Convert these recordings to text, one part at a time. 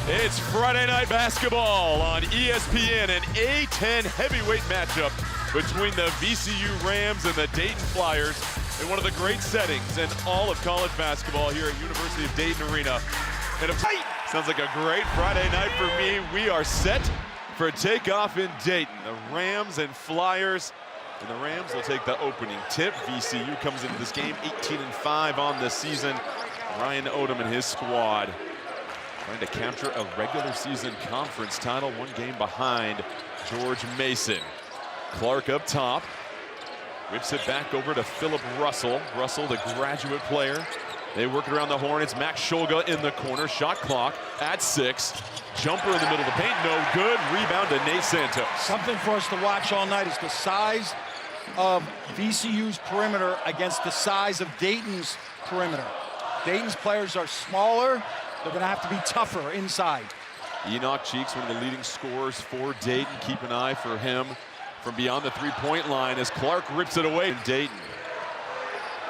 It's Friday Night Basketball on ESPN, an A-10 heavyweight matchup between the VCU Rams and the Dayton Flyers in one of the great settings in all of college basketball here at University of Dayton Arena. And sounds like a great Friday night for me. We are set for takeoff in Dayton. The Rams and Flyers, and the Rams will take the opening tip. VCU comes into this game 18-5 on the season. Ryan Odom and his squad trying to capture a regular season conference title, one game behind George Mason. Clark up top, whips it back over to Philip Russell. Russell, the graduate player. They work it around the horn. It's Max Shulga in the corner. Shot clock at 6. Jumper in the middle of the paint, no good. Rebound to Nate Santos. Something for us to watch all night is the size of VCU's perimeter against the size of Dayton's perimeter. Dayton's players are smaller. They're going to have to be tougher inside. Enoch Cheeks, one of the leading scorers for Dayton. Keep an eye for him from beyond the three-point line as Clark rips it away. Dayton.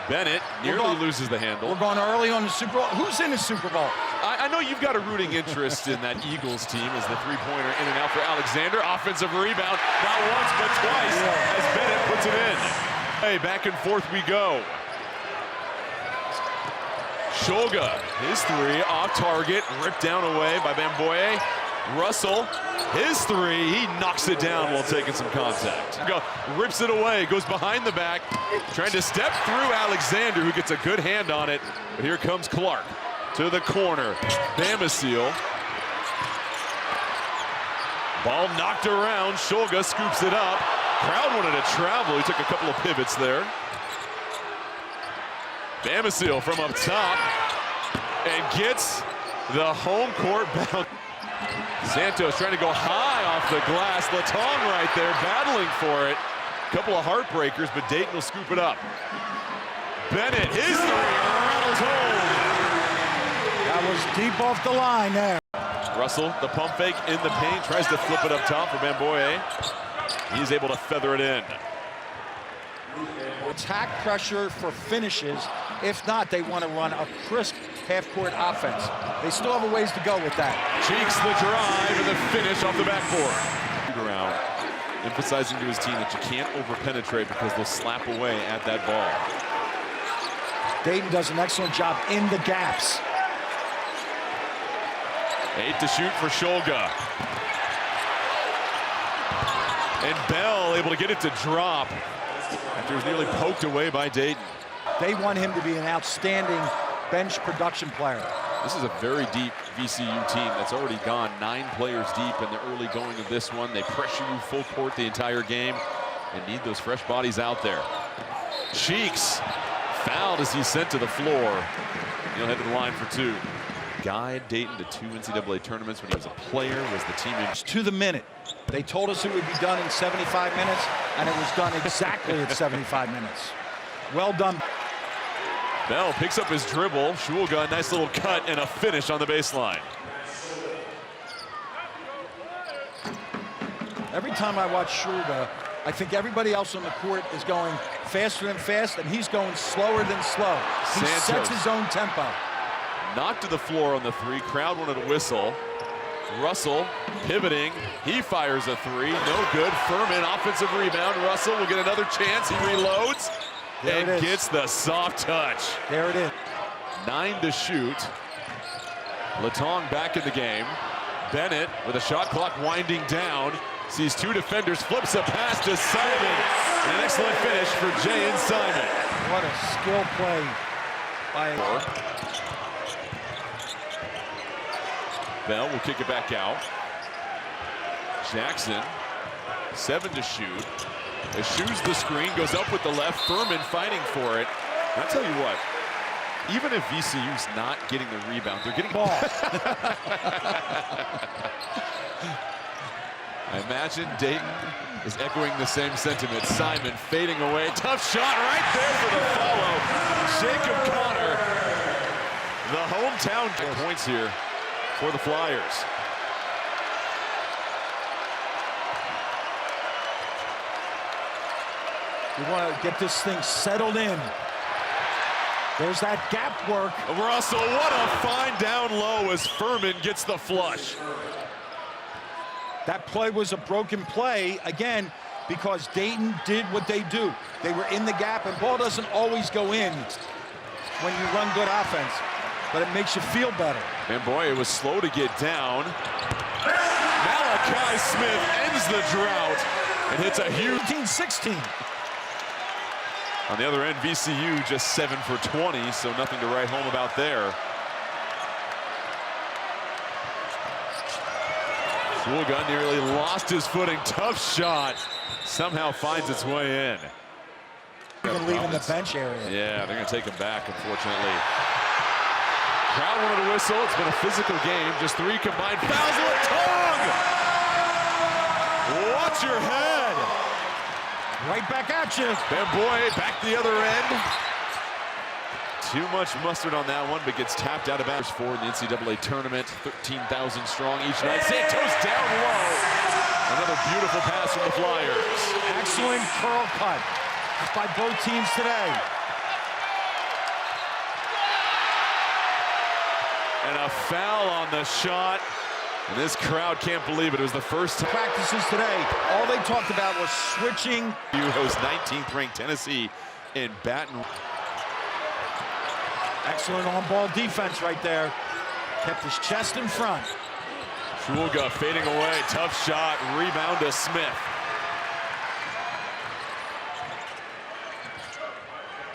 Bennett nearly loses the handle. We're going early on the Super Bowl. Who's in the Super Bowl? I know you've got a rooting interest in that Eagles team as the three-pointer in and out for Alexander. Offensive rebound, not once but twice as Bennett puts it in. Hey, back and forth we go. Shulga, his three, off target, ripped down away by Bamboye. Russell, his three, he knocks it down while taking some contact. Rips it away, goes behind the back, trying to step through Alexander, who gets a good hand on it. But here comes Clark to the corner. Bamboye. Ball knocked around, Shulga scoops it up. Crowd wanted to travel, he took a couple of pivots there. Bamboye from up top and gets the home court bound. Santos trying to go high off the glass. Latong right there battling for it. Couple of heartbreakers, but Dayton will scoop it up. Bennett, his three, rattles home. That was deep off the line there. Russell, the pump fake in the paint, tries to flip it up top for Bamboye. He's able to feather it in. Attack pressure for finishes. If not, they want to run a crisp half-court offense. They still have a ways to go with that. Cheeks the drive and the finish off the backboard. Around, emphasizing to his team that you can't over-penetrate because they'll slap away at that ball. Dayton does an excellent job in the gaps. 8 to shoot for Shulga. And Bell able to get it to drop after he was nearly poked away by Dayton. They want him to be an outstanding bench production player. This is a very deep VCU team that's already gone 9 players deep in the early going of this one. They pressure you full court the entire game and need those fresh bodies out there. Cheeks fouled as he's sent to the floor. He'll head to the line for 2. Guide Dayton to 2 NCAA tournaments when he was a player, was the team in. To the minute. They told us it would be done in 75 minutes, and it was done exactly at 75 minutes. Well done. Bell picks up his dribble. Shulga, nice little cut and a finish on the baseline. Every time I watch Shulga, I think everybody else on the court is going faster than fast, and he's going slower than slow. He sets his own tempo. Knocked to the floor on the 3. Crowd wanted a whistle. Russell pivoting. He fires a 3. No good. Furman, offensive rebound. Russell will get another chance. He reloads and gets the soft touch. There it is. 9 to shoot. Latong back in the game. Bennett with a shot clock winding down. Sees 2 defenders. Flips a pass to Simon. An excellent finish for Jay and Simon. What a skill play by Bell will kick it back out. Jackson, 7 to shoot. Eschews the screen, goes up with the left. Furman fighting for it. And I'll tell you what, even if VCU's not getting the rebound, they're getting ball. I imagine Dayton is echoing the same sentiment. Simon fading away. Tough shot right there for the follow. Jacob Connor, the hometown points here for the Flyers. We want to get this thing settled in. There's that gap work. Russell, what a fine down low as Furman gets the flush. That play was a broken play, again, because Dayton did what they do. They were in the gap, and ball doesn't always go in when you run good offense, but it makes you feel better. And boy, it was slow to get down. Malachi Smith ends the drought and hits a huge 15-16. On the other end, VCU just 7 for 20, so nothing to write home about there. Shulga nearly lost his footing. Tough shot. Somehow finds its way in. They're going to leave in the bench area. Yeah, they're going to take him back, unfortunately. Crowd wanted to whistle. It's been a physical game. Just 3 combined fouls. Latong! Watch your head. Right back at you. Bamboy back the other end. Too much mustard on that one, but gets tapped out of bounds for the NCAA tournament. 13,000 strong each night. Santos down low. Another beautiful pass from the Flyers. Excellent curl cut by both teams today. And a foul on the shot. And this crowd can't believe it. It was the first time. Practices today, all they talked about was switching. You host 19th ranked Tennessee in Baton. Excellent on-ball defense right there. Kept his chest in front. Shulga fading away. Tough shot. Rebound to Smith.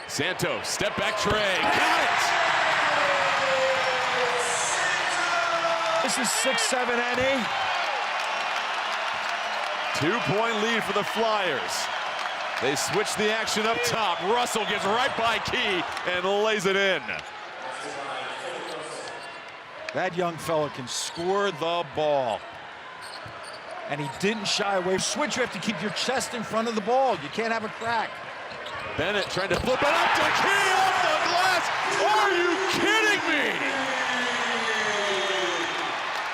Santos, step back tray. Got it! This is 6-7 NE. 2-point lead for the Flyers. They switch the action up top. Russell gets right by Key and lays it in. That young fella can score the ball. And he didn't shy away. Switch, you have to keep your chest in front of the ball. You can't have a crack. Bennett trying to flip it up to Key off the glass. Are you kidding me?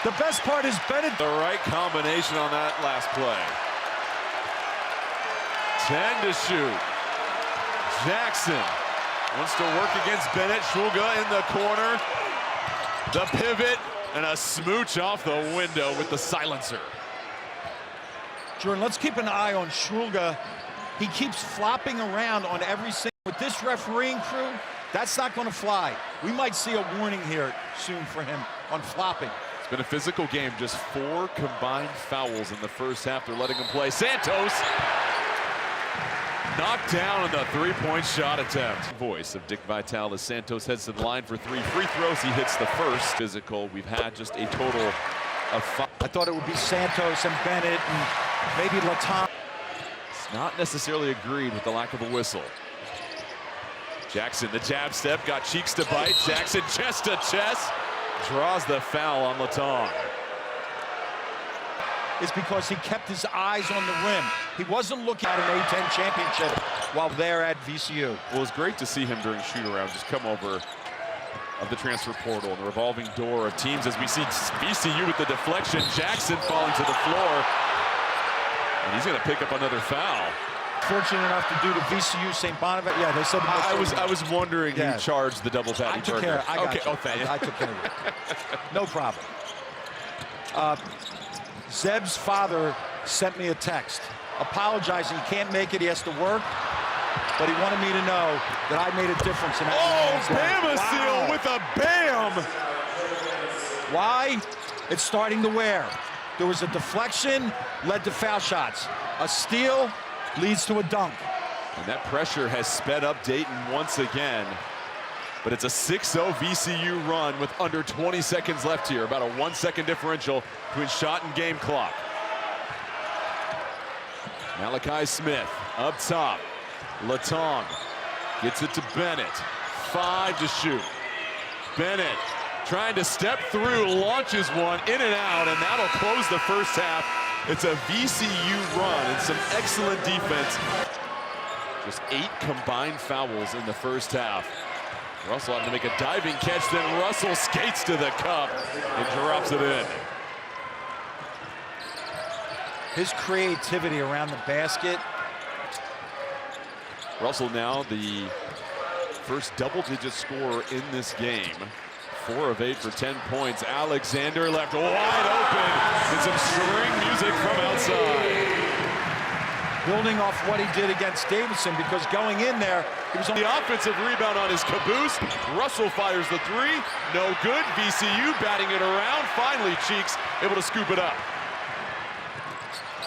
The best part is Bennett. The right combination on that last play. 10 to shoot. Jackson wants to work against Bennett. Shulga in the corner. The pivot and a smooch off the window with the silencer. Jordan, let's keep an eye on Shulga. He keeps flopping around on every single. With this refereeing crew, that's not going to fly. We might see a warning here soon for him on flopping. It's been a physical game. Just 4 combined fouls in the first half. They're letting him play. Santos knocked down on the 3-point shot attempt. Voice of Dick Vitale as Santos heads to the line for 3 free throws. He hits the first. Physical. We've had just a total of 5. I thought it would be Santos and Bennett and maybe Latong. It's not necessarily agreed with the lack of a whistle. Jackson, the jab step, got cheeks to bite. Jackson chest to chest. Draws the foul on Latong. Is because he kept his eyes on the rim. He wasn't looking at an A-10 championship while there at VCU. Well, it was great to see him during shoot-around just come over of the transfer portal and the revolving door of teams as we see VCU with the deflection. Jackson falling to the floor. And he's going to pick up another foul. Fortunate enough to do to VCU St. Bonaventure. Yeah, they said. I was wondering who charged the double patty. I took care. I got okay. you. Oh, thank you. I took care of it. No problem. Zeb's father sent me a text apologizing. He can't make it. He has to work. But he wanted me to know that I made a difference in that. Oh, Bama seal with a bam! Why? It's starting to wear. There was a deflection, led to foul shots. A steal leads to a dunk. And that pressure has sped up Dayton once again. But it's a 6-0 VCU run with under 20 seconds left here. About a 1-second differential between shot and game clock. Malachi Smith up top. Latong gets it to Bennett. 5 to shoot. Bennett trying to step through, launches one in and out, and that'll close the first half. It's a VCU run and some excellent defense. Just 8 combined fouls in the first half. Russell having to make a diving catch, then Russell skates to the cup and drops it in. His creativity around the basket. Russell now the first double-digit scorer in this game. 4 of 8 for 10 points. Alexander left wide open. And some string music from outside. Building off what he did against Davidson, because going in there, he was on the offensive rebound on his caboose. Russell fires the 3. No good. VCU batting it around. Finally, Cheeks able to scoop it up.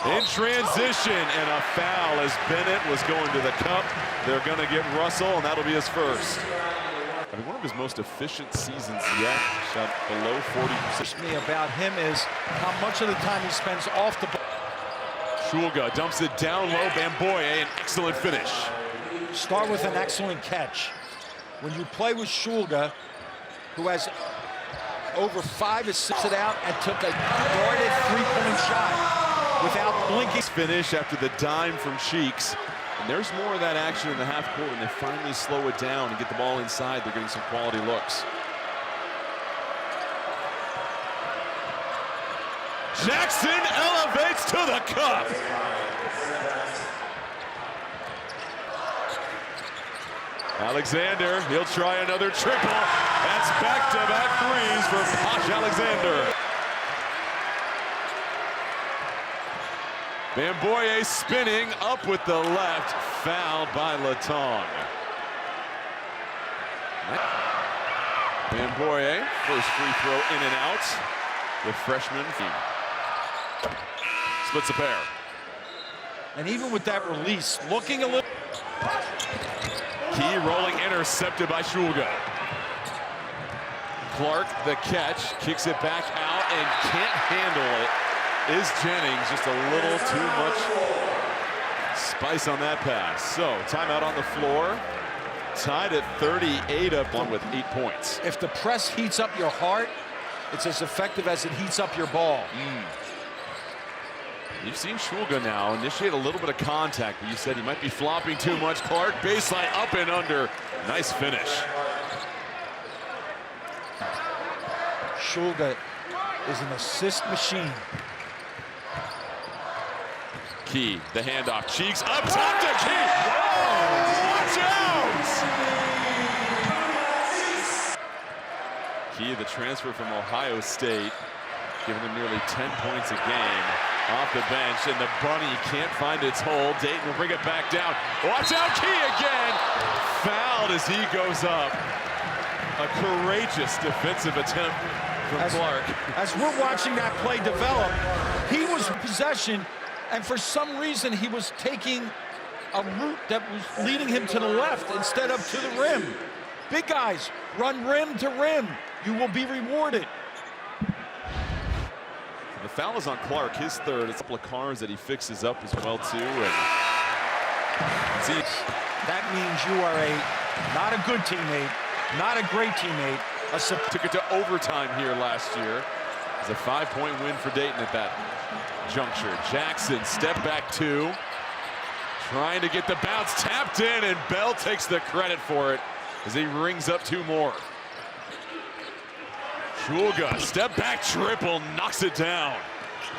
In transition, and a foul as Bennett was going to the cup. They're going to get Russell, and that'll be his first. I mean, one of his most efficient seasons yet. Shot below 40%. Me about him is how much of the time he spends off the ball. Shulga dumps it down low. Bamboye, an excellent finish. Start with an excellent catch. When you play with Shulga, who has over 5 assists it out and took a guarded 3-point shot without blinking. Finish after the dime from Cheeks. And there's more of that action in the half court when they finally slow it down and get the ball inside. They're getting some quality looks. Jackson elevates to the cup. Alexander, he'll try another triple. That's back-to-back threes for Posh Alexander. Bamboye spinning up with the left, fouled by Latong. Bamboye, first free throw in and out. The freshman splits a pair. And even with that release, looking a little. Key rolling, intercepted by Shulga. Clark, the catch, kicks it back out and can't handle it. Is Jennings, just a little too much spice on that pass. So timeout on the floor. Tied at 38, up one with 8 points. If the press heats up your heart, it's as effective as it heats up your ball. You've seen Shulga now initiate a little bit of contact, but you said he might be flopping too much. Clark, baseline up and under. Nice finish. Shulga is an assist machine. Key, the handoff. Cheeks up top to Key. Oh, watch out! Key, the transfer from Ohio State, giving them nearly 10 points a game. Off the bench, and the bunny can't find its hole. Dayton will bring it back down. Watch out, Key again! Fouled as he goes up. A courageous defensive attempt from Clark. As we're watching that play develop, he was in possession, and for some reason he was taking a route that was leading him to the left instead of to the rim. Big guys, run rim to rim. You will be rewarded. The foul is on Clark, his third. It's a couple of cars that he fixes up as well, too. And that means you are not a good teammate, not a great teammate. Took it to overtime here last year. It's a 5-point win for Dayton at that juncture. Jackson, step back 2. Trying to get the bounce, tapped in, and Bell takes the credit for it as he rings up 2 more. Shulga, step back triple, knocks it down.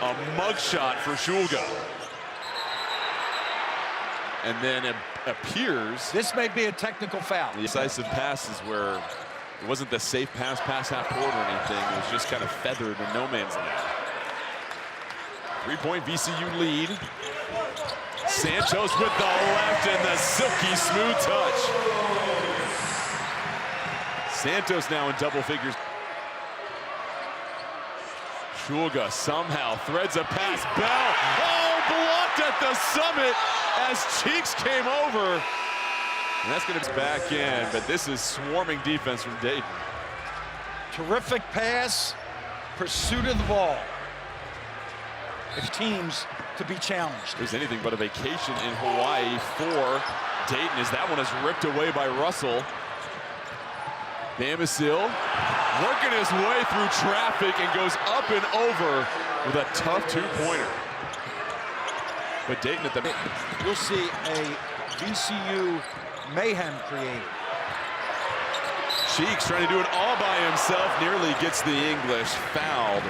A mug shot for Shulga. And then it appears this may be a technical foul. The decisive passes where it wasn't the safe pass half court or anything. It was just kind of feathered in no man's land. 3-point VCU lead. Santos with the left and the silky smooth touch. Santos now in double figures. Shulga somehow threads a pass. Bell, oh, blocked at the summit as Cheeks came over. And that's going to be back in, but this is swarming defense from Dayton. Terrific pass, pursuit of the ball. It's teams to be challenged. There's anything but a vacation in Hawaii for Dayton as that one is ripped away by Russell. Bamisil working his way through traffic and goes up and over with a tough 2-pointer. But Dayton at the... You'll see a VCU mayhem created. Cheeks trying to do it all by himself, nearly gets the English, fouled.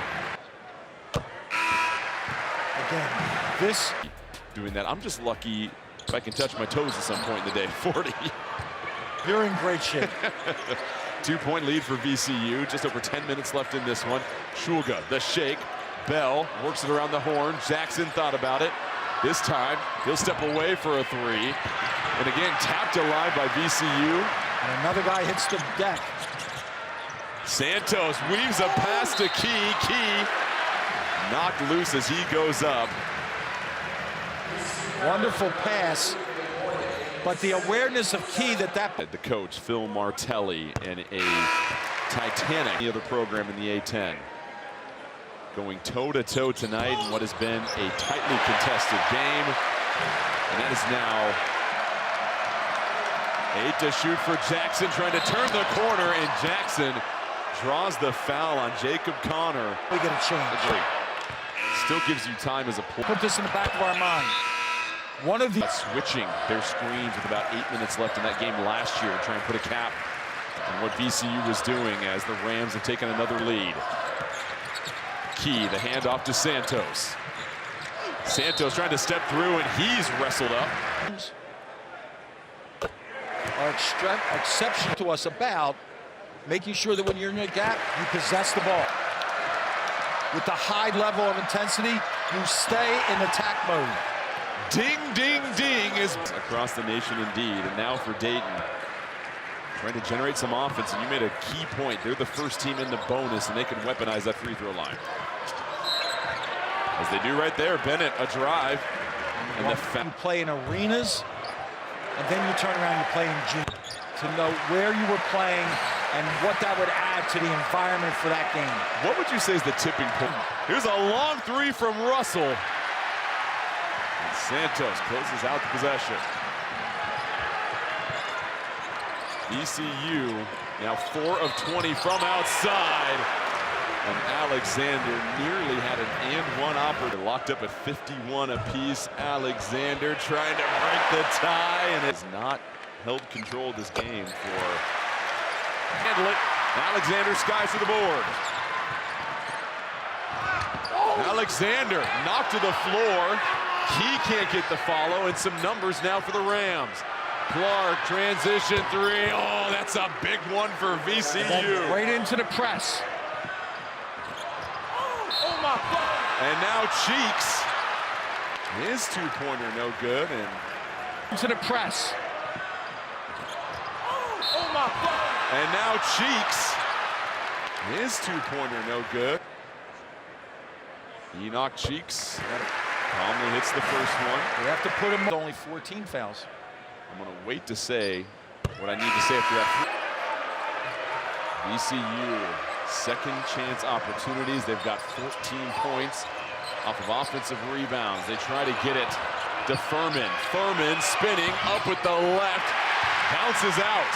Again, this... Doing that, I'm just lucky if I can touch my toes at some point in the day. 40. You're in great shape. 2-point lead for VCU. Just over 10 minutes left in this one. Shulga, the shake. Bell works it around the horn. Jackson thought about it. This time, he'll step away for a three. And again, tapped alive by VCU. And another guy hits the deck. Santos weaves a pass to Key. Key knocked loose as he goes up. Wonderful pass. But the awareness of Key that The coach, Phil Martelli, and a Titanic, the other program in the A-10. Going toe-to-toe tonight in what has been a tightly contested game. And that is now 8 to shoot for Jackson, trying to turn the corner, and Jackson draws the foul on Jacob Connor. we get a change. Still gives you time as a player. Put this in the back of our mind. One of the Switching their screens with about 8 minutes left in that game last year, trying to put a cap on what VCU was doing as the Rams have taken another lead. Key, the handoff to Santos. Santos trying to step through, and he's wrestled up. are exception to us about making sure that when you're in the gap, you possess the ball. With the high level of intensity, you stay in attack mode. Ding, ding, ding is across the nation indeed. And now for Dayton, trying to generate some offense. And you made a key point. They're the first team in the bonus, and they can weaponize that free throw line. As they do right there, Bennett, a drive. And You play in arenas, and then you turn around and you play in gyms. To know where you were playing and what that would add to the environment for that game. What would you say is the tipping point? Here's a long three from Russell. And Santos closes out the possession. VCU now 4 of 20 from outside. And Alexander nearly had an and-one opportunity. Locked up at 51 apiece. Alexander trying to break the tie, and has not held control of this game for handle it. Alexander skies to the board. Alexander knocked to the floor. He can't get the follow, and some numbers now for the Rams. Clark, transition three. Oh, that's a big one for VCU. Right into the press. And now Cheeks. His two-pointer no good, and Into the press. And now Cheeks. His two-pointer no good. Enoch Cheeks calmly hits the first one. We have to put him only 14 fouls. I'm going to wait to say what I need to say after that. VCU, second chance opportunities. They've got 14 points off of offensive rebounds. They try to get it to Furman. Furman spinning up with the left. Bounces out.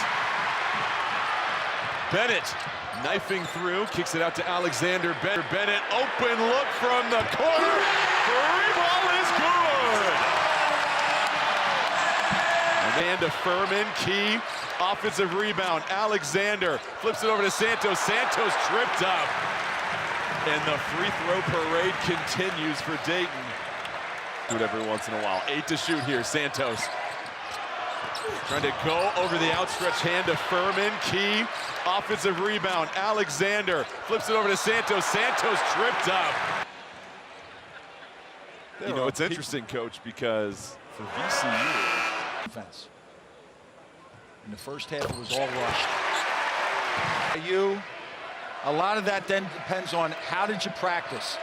Bennett knifing through, kicks it out to Alexander. Bennett, open look from the corner. Free ball is good. And to Furman, Key, offensive rebound. Alexander flips it over to Santos. Santos tripped up. And the free throw parade continues for Dayton. Do it every once in a while. 8 to shoot here, Santos. Trying to go over the outstretched hand to Furman. Key, offensive rebound. Alexander flips it over to Santos. Santos tripped up. You know, it's interesting, Coach, because for VCU, Defense. In the first half, it was all rushed. A lot of that then depends on how did you practice?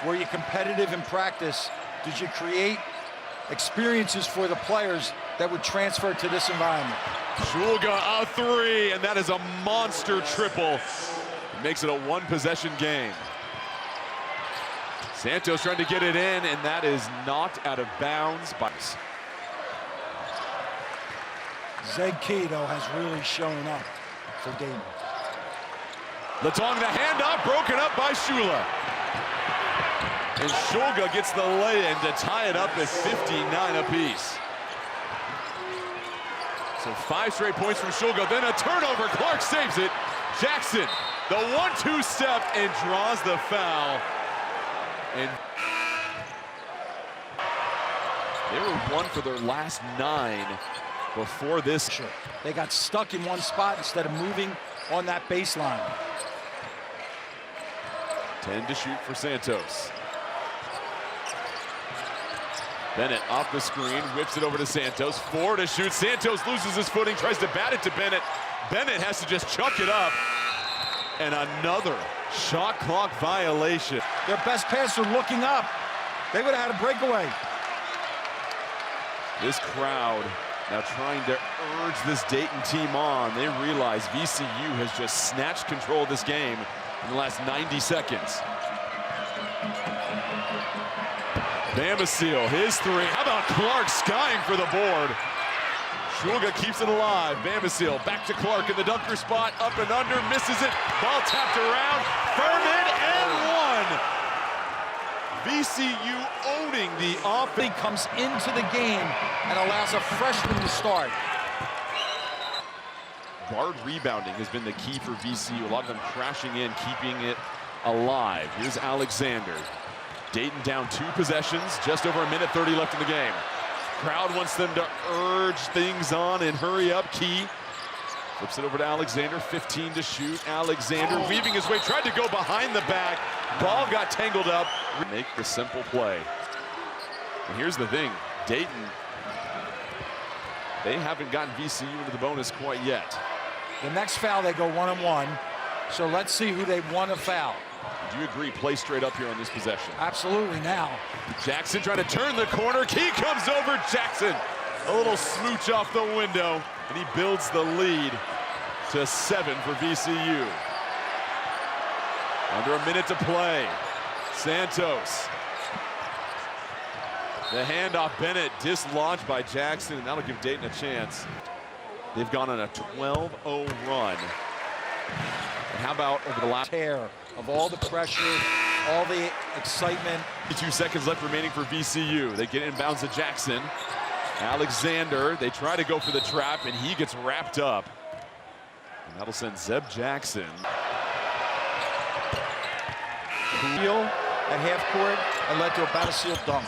Were you competitive in practice? Did you create experiences for the players that would transfer to this environment? Shulga a three, and that is a monster triple. It makes it a one-possession game. Santos trying to get it in, and that is knocked out of bounds by... Zeg Key, though, has really shown up for Dayton. Latong, the handoff, broken up by Shula. And Shulga gets the lay-in to tie it up at 59 apiece. So 5 straight points from Shulga, then a turnover. Clark saves it. Jackson, the 1-2 step, and draws the foul. And they were 1 for their last 9 before this. They got stuck in one spot instead of moving on that baseline. 10 to shoot for Santos. Bennett off the screen, whips it over to Santos. 4 to shoot. Santos loses his footing, tries to bat it to Bennett. Bennett has to just chuck it up. And another shot clock violation. Their best passer looking up. They would have had a breakaway. This crowd now trying to urge this Dayton team on. They realize VCU has just snatched control of this game in the last 90 seconds. Bambasil, his 3. How about Clark skying for the board? Shulga keeps it alive. Bambasil back to Clark in the dunker spot. Up and under, misses it. Ball tapped around. Furman and 1. VCU owning the offense. Comes into the game and allows a freshman to start. Guard rebounding has been the key for VCU. A lot of them crashing in, keeping it alive. Here's Alexander. Dayton down 2 possessions, just over 1:30 left in the game. Crowd wants them to urge things on and hurry up. Key flips it over to Alexander, 15 to shoot. Alexander weaving his way, tried to go behind the back. Ball got tangled up. Make the simple play. And here's the thing, Dayton, they haven't gotten VCU into the bonus quite yet. The next foul, they go 1-on-1. So let's see who they want to foul. Do you agree? Play straight up here on this possession. Absolutely now. Jackson trying to turn the corner. Key comes over. Jackson, a little smooch off the window, and he builds the lead to 7 for VCU. Under a minute to play. Santos. The handoff, Bennett dislodged by Jackson, and that'll give Dayton a chance. They've gone on a 12-0 run. And how about over the last tear of all the pressure, all the excitement. 2 seconds left remaining for VCU. They get inbounds to Jackson. Alexander, they try to go for the trap, and he gets wrapped up. And that'll send Zeb Jackson. Heel at half court and led to a Bambasil dunk.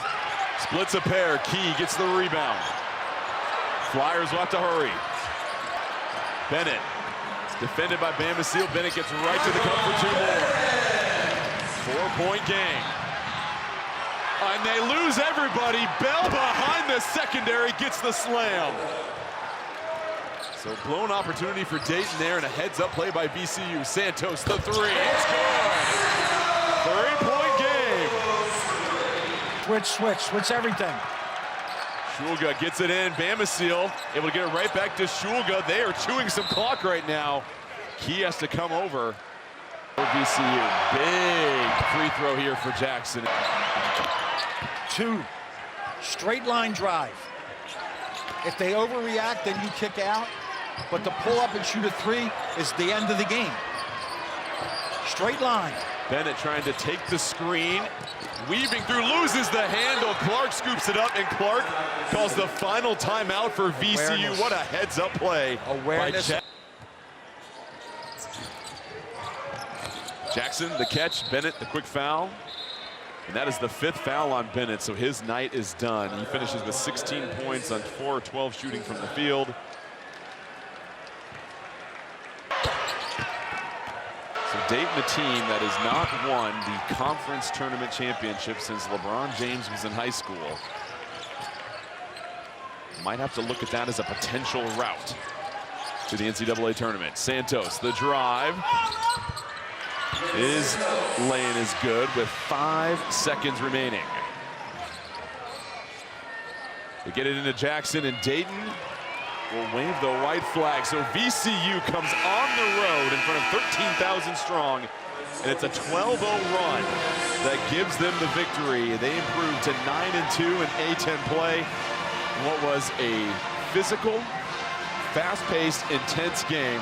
Splits a pair. Key gets the rebound. Flyers will have to hurry. Bennett. Defended by Bambasil. Bennett gets right to the cup for 2 more. 4-point game. And they lose everybody. Bell behind the secondary gets the slam. So blown opportunity for Dayton there, and a heads-up play by VCU. Santos, the 3. It's good. 3-point game. Switch everything. Shulga gets it in. Bambasil able to get it right back to Shulga. They are chewing some clock right now. Key has to come over for VCU. Big free throw here for Jackson. 2. Straight line drive. If they overreact, then you kick out. But to pull up and shoot a 3 is the end of the game. Straight line. Bennett trying to take the screen. Weaving through, loses the handle. Clark scoops it up, and Clark calls the final timeout for VCU. Awareness. What a heads-up play. Awareness. By Jackson, the catch. Bennett, the quick foul. And that is the 5th foul on Bennett, so his night is done. He finishes with 16 points on 4 or 12 shooting from the field. So Dayton, a team that has not won the conference tournament championship since LeBron James was in high school. Might have to look at that as a potential route to the NCAA tournament. Santos, the drive. His lane is good with 5 seconds remaining. They get it into Jackson, and Dayton will wave the white flag. So VCU comes on the road in front of 13,000 strong, and it's a 12-0 run that gives them the victory. They improved to 9-2 in A-10 play. What was a physical, fast-paced, intense game.